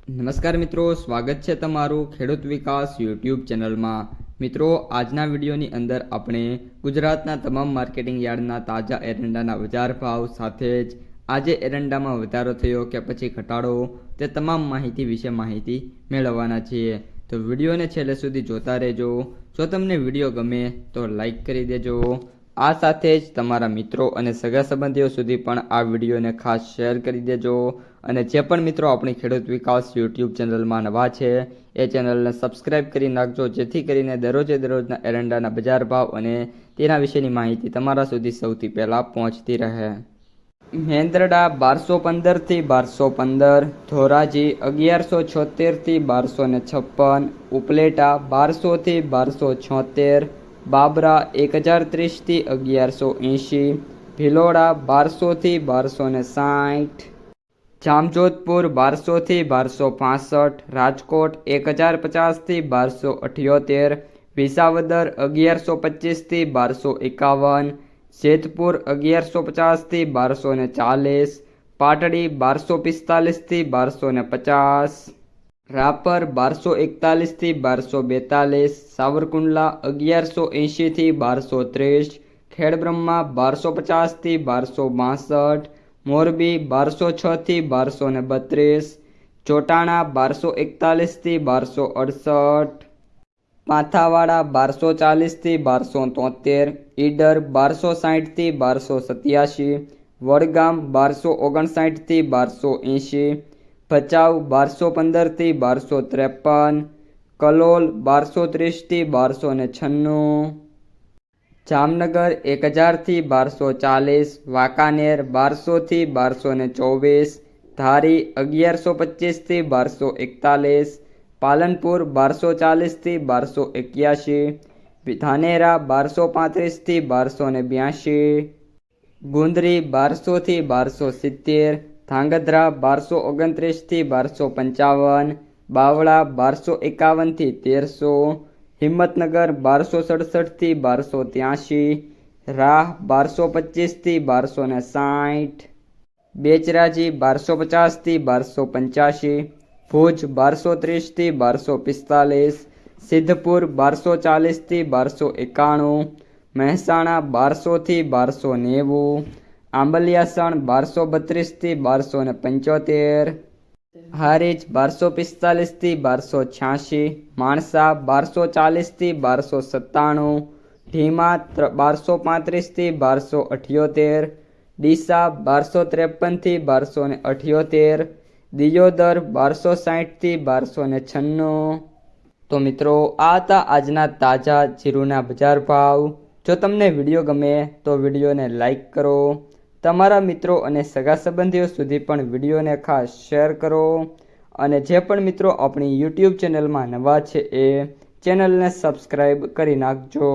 નમસ્કાર મિત્રો, સ્વાગત છે તમારું ખેડૂત વિકાસ યુટ્યુબ ચેનલમાં। મિત્રો, આજના વિડીયોની અંદર આપણે ગુજરાતના તમામ માર્કેટિંગ યાર્ડના તાજા એરંડાના બજાર ભાવ સાથે જ આજે એરંડામાં વધારો થયો કે પછી ઘટાડો તે તમામ માહિતી વિશે માહિતી મેળવવાના છીએ। તો વિડીયોને છેલ્લે સુધી જોતા રહેજો। જો તમને વિડીયો ગમે તો લાઈક કરી દેજો। આ સાથે જ તમારા મિત્રો અને સગા સંબંધીઓ સુધી પણ આ વિડીયોને ખાસ શેર કરી દેજો। અને જે પણ મિત્રો આપણી ખેડૂત વિકાસ યુટ્યુબ ચેનલમાં નવા છે એ ચેનલને સબસ્ક્રાઈબ કરી નાખજો, જેથી કરીને દરરોજના એરંડાના બજાર ભાવ અને તેના વિશેની માહિતી તમારા સુધી સૌથી પહેલાં પહોંચતી રહે। મેંદરડા 1215 થી 1215, ધોરાજી 1176 થી 1256, ઉપલેટા 1200 થી 1276, બાબરા 1030 થી 1180, ભિલોડા 1200 થી 1260, જામજોધપુર 1200 થી 1265, રાજકોટ 1050 થી 1278, વિસાવદર 1125 થી 1251, જેતપુર 1150 થી 1240, પાટડી 1245 થી 1250, રાપર 1241 થી 1242, સાવરકુંડલા 1180 થી 1230, ખેડબ્રહ્મા 1250 થી 1262, મોરબી 1206 થી 1232, ચોટાણા 1241 થી 1268, પાથાવાડા 1240 થી 1273, ઈડર 1260 થી 1287, વડગામ 1259 થી 1280, ભચાઉ 1215 થી 1253, કલોલ 1230 થી 1296, જામનગર 1000 થી 1240, વાંકાનેર 1200 થી 1224, ધારી 1125 થી 1241, પાલનપુર 1240 થી 1281, ધાનેરા 1235 થી 1282, ગુંદરી 1200 થી 1270, ધાંગધ્રા 1229 થી 1255, બાવળા 1251 થી 1300, હિંમતનગર 1267 થી 1283, રાહ 1225 થી 1260, બેચરાજી 1250 થી 1285, ભુજ 1230 થી 1245, સિદ્ધપુર 1240 થી 1291, મહેસાણા 1200 થી 1290, આંબલિયાસણ 1232 થી 1275, હારીજ 1245 થી 1286, માણસા 1240 થી 1297, ઢીમા 1235 થી 1278, ડીસા 1253 થી 1278, દિયોદર 1260 થી 1296। તો મિત્રો, આ હતા આજના તાજા જીરુના બજાર ભાવ। જો તમને વિડીયો ગમે તો વિડીયોને લાઈક કરો, તમારા મિત્રો અને સગા સંબંધીઓ સુધી પણ વિડીયોને ખાસ શેર કરો। અને જે પણ મિત્રો આપણી યુટ્યુબ ચેનલમાં નવા છે એ ચેનલને સબસ્ક્રાઈબ કરી નાખજો।